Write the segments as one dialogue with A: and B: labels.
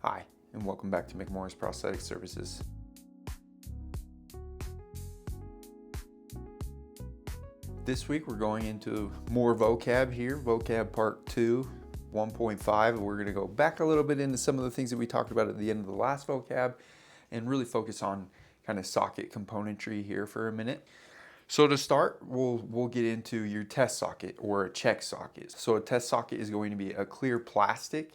A: Hi, and welcome back to McMorris Prosthetic Services. This week we're going into more vocab here, vocab part 2, 1.5. We're going to go back a little bit into some of the things that we talked about at the end of the last vocab and really focus on kind of socket componentry here for a minute. So to start, we'll get into your test socket or a check socket. So a test socket is going to be a clear plastic.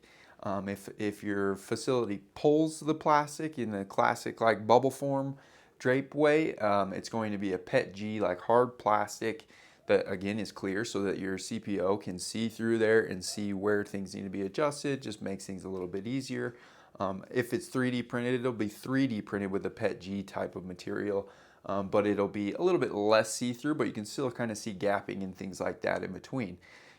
A: If your facility pulls the plastic in the classic like bubble form drape way, it's going to be a PETG like hard plastic that again is clear so that your CPO can see through there and see where things need to be adjusted. Just makes things a little bit easier. If it's 3D printed, it'll be 3D printed with a PETG type of material. But it'll be a little bit less see-through, but you can still kind of see gapping and things like that in between.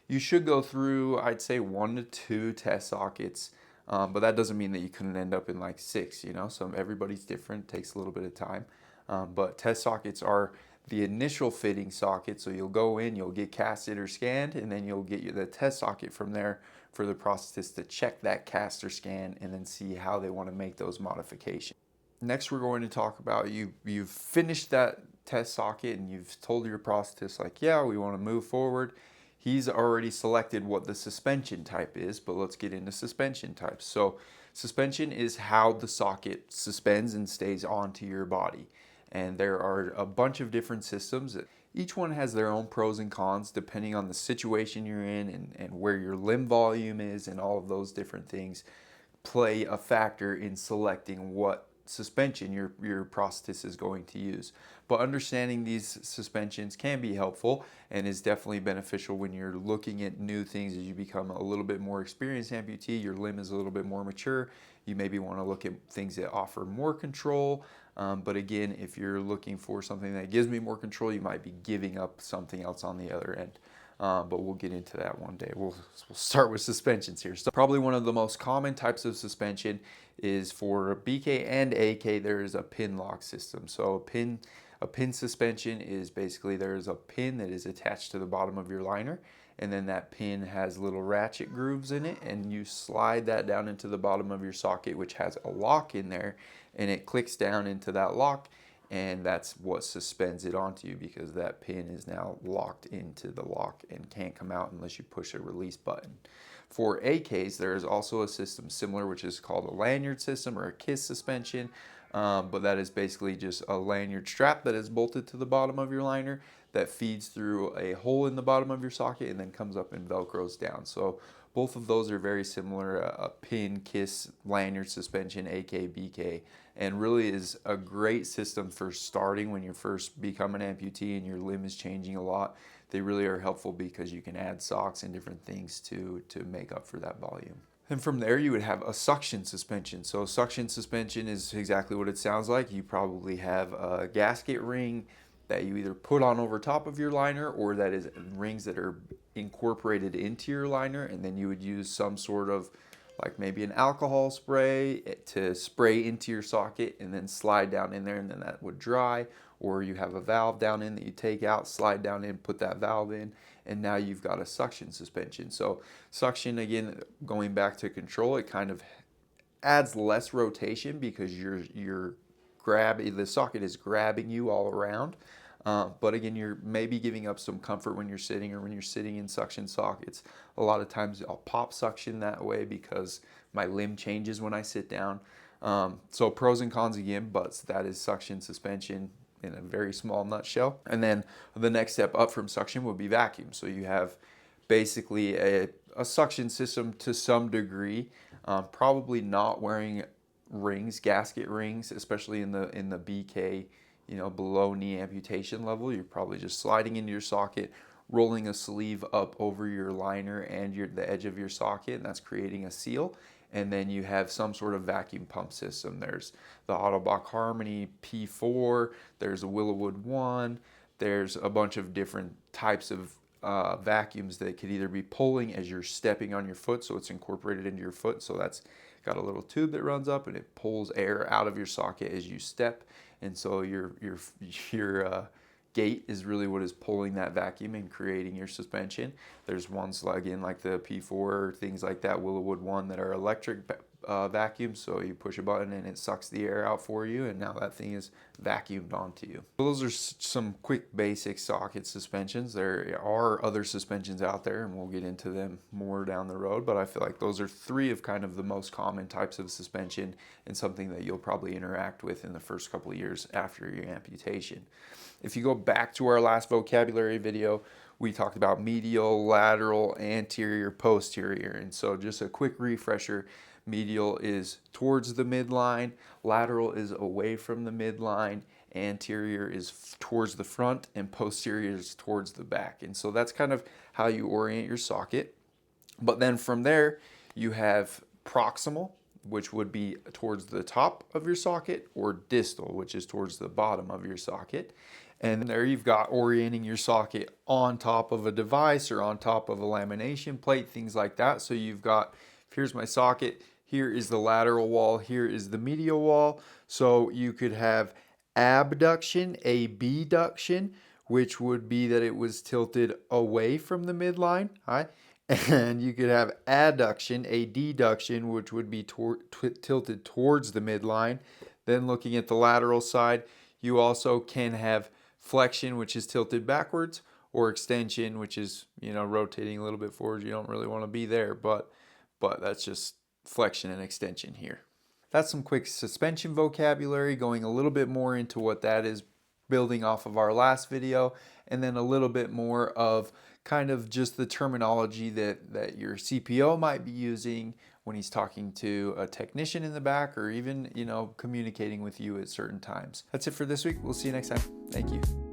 A: You should go through, I'd say 1 to 2 test sockets, but that doesn't mean that you couldn't end up in like 6, you know, so everybody's different, takes a little bit of time. But test sockets are the initial fitting socket, so you'll go in, you'll get casted or scanned, and then you'll get the test socket from there for the prosthetist to check that cast or scan and then see how they want to make those modifications. Next, we're going to talk about you've finished that test socket and you've told your prosthetist like, yeah, we want to move forward. He's already selected what the suspension type is, but let's get into suspension types. So suspension is how the socket suspends and stays onto your body. And there are a bunch of different systems. Each one has their own pros and cons depending on the situation you're in and where your limb volume is, and all of those different things play a factor in selecting what suspension your prosthetist is going to use. But understanding these suspensions can be helpful and is definitely beneficial when you're looking at new things. As you become a little bit more experienced amputee, your limb is a little bit more mature, you maybe want to look at things that offer more control. But again, if you're looking for something that gives me more control, you might be giving up something else on the other end. But we'll get into that one day. We'll start with suspensions here. So probably one of the most common types of suspension is for BK and AK, there is a pin lock system. So a pin suspension is basically there's a pin that is attached to the bottom of your liner, and then that pin has little ratchet grooves in it, and you slide that down into the bottom of your socket, which has a lock in there, and it clicks down into that lock, and that's what suspends it onto you because that pin is now locked into the lock and can't come out unless you push a release button. For AKs, there is also a system similar, which is called a lanyard system or a KISS suspension, but that is basically just a lanyard strap that is bolted to the bottom of your liner that feeds through a hole in the bottom of your socket and then comes up and velcros down. So both of those are very similar, a pin, KISS, lanyard suspension, AK, BK, and really is a great system for starting when you first become an amputee and your limb is changing a lot. They really are helpful because you can add socks and different things to make up for that volume. And from there you would have a suction suspension. So suction suspension is exactly what it sounds like. You probably have a gasket ring that you either put on over top of your liner, or that is rings that are incorporated into your liner, and then you would use some sort of like maybe an alcohol spray to spray into your socket and then slide down in there, and then that would dry. Or you have a valve down in that you take out, slide down in, put that valve in, and now you've got a suction suspension. So suction, again, going back to control, it kind of adds less rotation because the socket is grabbing you all around. But again, you're maybe giving up some comfort when you're sitting, or when you're sitting in suction sockets. A lot of times I'll pop suction that way because my limb changes when I sit down. So pros and cons again, but that is suction suspension in a very small nutshell. And then the next step up from suction would be vacuum. So you have basically a suction system to some degree, probably not wearing rings, gasket rings, especially in the BK, below knee amputation level. You're probably just sliding into your socket, rolling a sleeve up over your liner and the edge of your socket, and that's creating a seal. And then you have some sort of vacuum pump system. There's the Autobach Harmony P4, there's a Willowwood 1, there's a bunch of different types of vacuums that could either be pulling as you're stepping on your foot, so it's incorporated into your foot, so that's got a little tube that runs up and it pulls air out of your socket as you step, and so your gate is really what is pulling that vacuum and creating your suspension. There's ones again like the P4, things like that, Willowwood 1, that are electric vacuum, so you push a button and it sucks the air out for you, and now that thing is vacuumed onto you. So those are some quick basic socket suspensions. There are other suspensions out there, and we'll get into them more down the road, but I feel like those are three of kind of the most common types of suspension and something that you'll probably interact with in the first couple of years after your amputation. If you go back to our last vocabulary video, we talked about medial, lateral, anterior, posterior. And so just a quick refresher, medial is towards the midline, lateral is away from the midline, anterior is towards the front, and posterior is towards the back. And so that's kind of how you orient your socket. But then from there, you have proximal, which would be towards the top of your socket, or distal, which is towards the bottom of your socket. And there you've got orienting your socket on top of a device or on top of a lamination plate, things like that. So you've got, here's my socket, here is the lateral wall, here is the medial wall. So you could have abduction, abduction, which would be that it was tilted away from the midline. Right? And you could have adduction, a deduction, which would be tilted towards the midline. Then looking at the lateral side, you also can have flexion, which is tilted backwards, or extension, which is, rotating a little bit forward. You don't really want to be there, but that's just flexion and extension here. That's some quick suspension vocabulary, going a little bit more into what that is, building off of our last video, and then a little bit more of kind of just the terminology that your CPO might be using when he's talking to a technician in the back, or even, communicating with you at certain times. That's it for this week. We'll see you next time. Thank you.